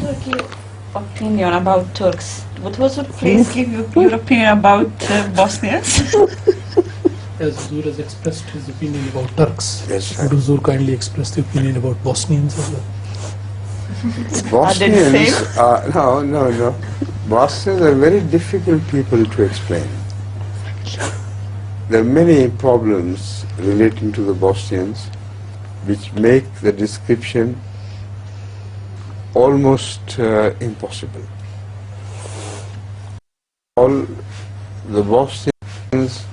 was your opinion about Turks? What was your, please give your opinion about Bosnians? As Huzur has expressed his opinion about Turks, Yes, sir. would Huzur kindly express the opinion about Bosnians as well? Bosnians are, no. Bosnians are very difficult people to explain. There are many problems relating to the Bosnians which make the description almost impossible. All the Bosnians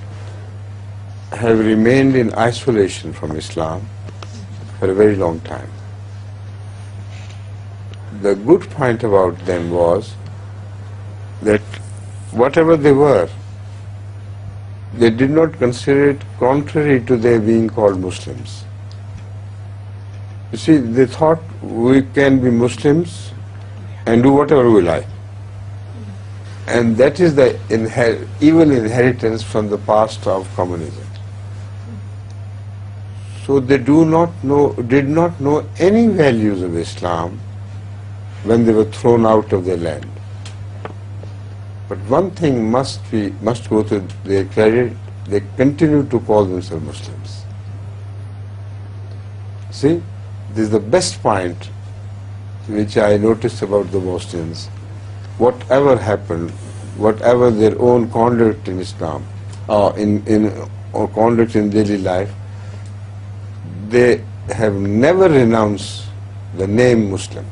have remained in isolation from Islam for a very long time. The good point about them was that whatever they were, they did not consider it contrary to their being called Muslims. You see, they thought we can be Muslims and do whatever we like. And that is the evil inheritance from the past of communism. So they did not know any values of Islam when they were thrown out of their land. But one thing must go to their credit, they continue to call themselves Muslims. See, this is the best point which I noticed about the Bosnians. Whatever happened, whatever their own conduct in Islam, or conduct in daily life, they have never renounced the name Muslim.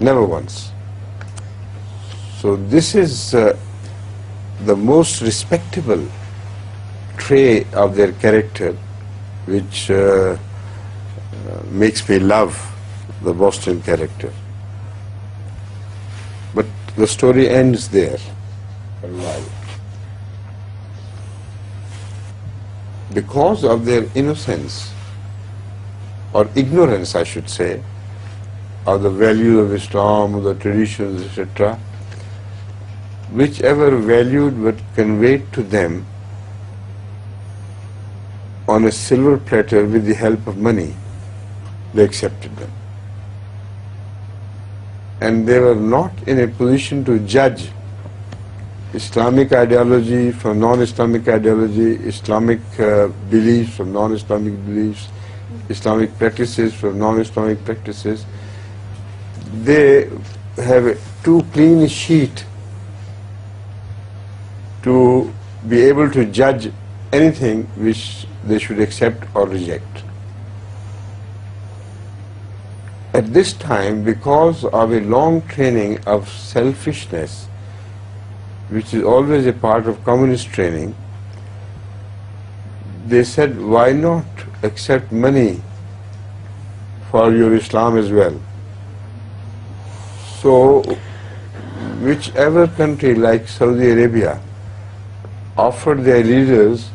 Never once. So this is the most respectable trait of their character, which makes me love the Bosnian character. But the story ends there for a while. Because of their innocence, or ignorance I should say, of the value of Islam, of the traditions, etc., whichever value were conveyed to them on a silver platter with the help of money, they accepted them. And they were not in a position to judge Islamic ideology from non-Islamic ideology, Islamic beliefs from non-Islamic beliefs, Islamic practices from non-Islamic practices. They have a too clean a sheet to be able to judge anything which they should accept or reject. At this time, because of a long training of selfishness, which is always a part of communist training, they said, why not accept money for your Islam as well? So, whichever country like Saudi Arabia offered their leaders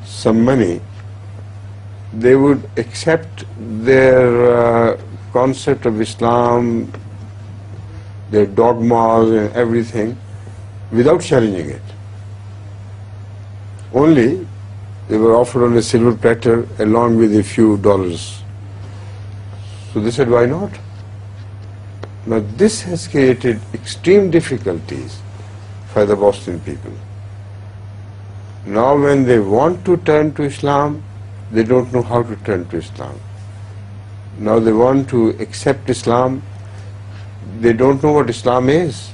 some money, they would accept their concept of Islam, their dogmas and everything without challenging it. Only they were offered on a silver platter along with a few dollars. So they said, why not? Now this has created extreme difficulties for the Bosnian people. Now when they want to turn to Islam, they don't know how to turn to Islam. Now they want to accept Islam, they don't know what Islam is.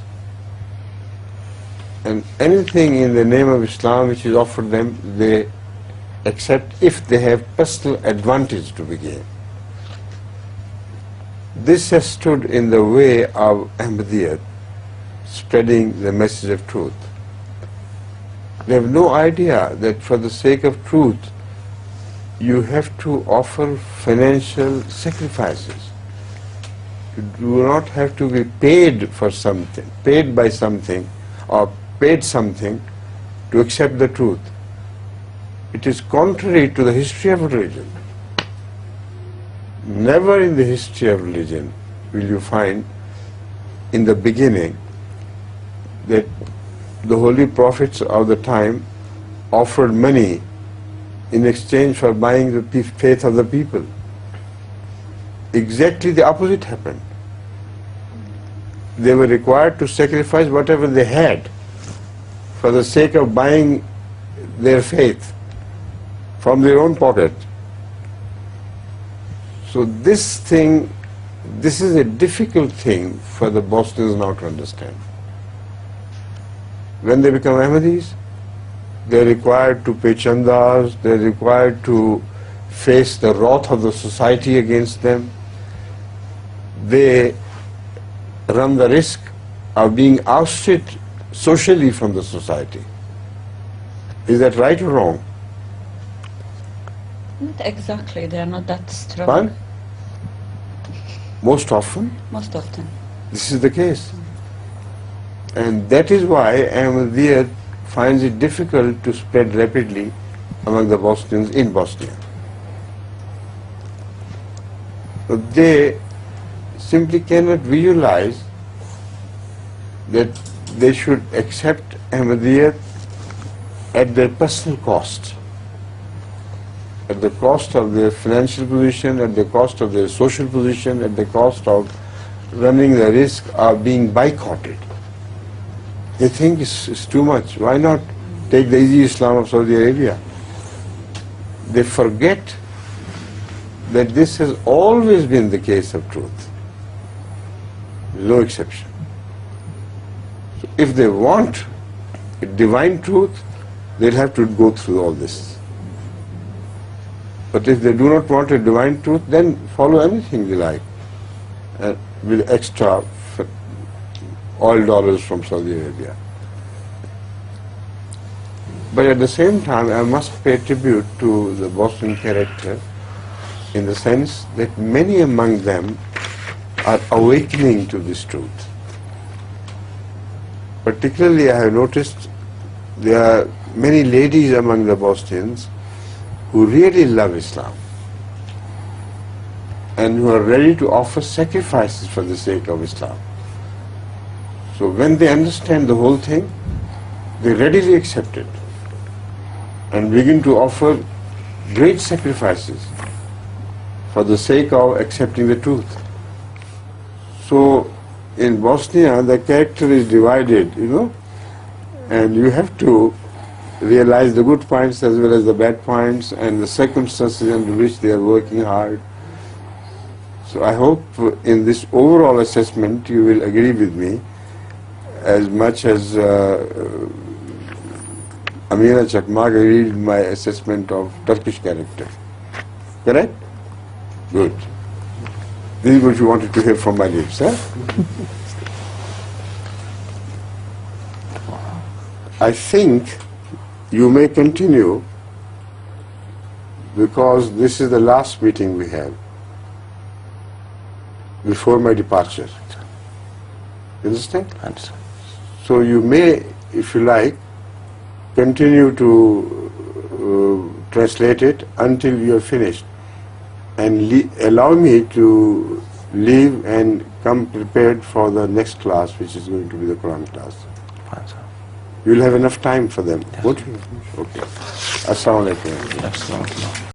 And anything in the name of Islam which is offered them, they accept if they have personal advantage to be gained. This has stood in the way of Ahmediyya spreading the message of truth. They have no idea that for the sake of truth, you have to offer financial sacrifices. You do not have to be paid for something, paid by something, or paid something to accept the truth. It is contrary to the history of religion. Never in the history of religion will you find in the beginning that the holy prophets of the time offered money in exchange for buying the faith of the people. Exactly the opposite happened. they were required to sacrifice whatever they had for the sake of buying their faith from their own pocket. So this is a difficult thing for the Bosnians now to understand. When they become Ahmadis, they're required to pay chandas, they're required to face the wrath of the society against them. They run the risk of being ousted socially from the society. Is that right or wrong? Not exactly, they are not that strong. Fine. Most often, this is the case. And that is why Ahmadiyya finds it difficult to spread rapidly among the Bosnians in Bosnia. So they simply cannot visualize that they should accept Ahmadiyya at their personal cost, at the cost of their financial position, at the cost of their social position, at the cost of running the risk of being boycotted. They think it's too much. Why not take the easy Islam of Saudi Arabia? They forget that this has always been the case of truth. No exception. So if they want a divine truth, they'll have to go through all this. But if they do not want a divine truth, then follow anything they like with extra oil dollars from Saudi Arabia. But at the same time, I must pay tribute to the Bosnian character in the sense that many among them are awakening to this truth. Particularly, I have noticed there are many ladies among the Bosnians who really love Islam and who are ready to offer sacrifices for the sake of Islam. So when they understand the whole thing, they readily accept it and begin to offer great sacrifices for the sake of accepting the truth. So in Bosnia, the character is divided, and you have to realize the good points as well as the bad points and the circumstances under which they are working hard. So I hope in this overall assessment you will agree with me as much as Amina Chakmak agreed with my assessment of Turkish character. Correct? Good. This is what you wanted to hear from my lips, huh? I think you may continue because this is the last meeting we have before my departure. You understand? I understand. So you may, if you like, continue to translate it until you are finished and allow me to leave and come prepared for the next class, which is going to be the Quran class. Fine, sir. You will have enough time for them, Yes. won't you? Okay. Assalamu alaikum. Assalamu alaikum.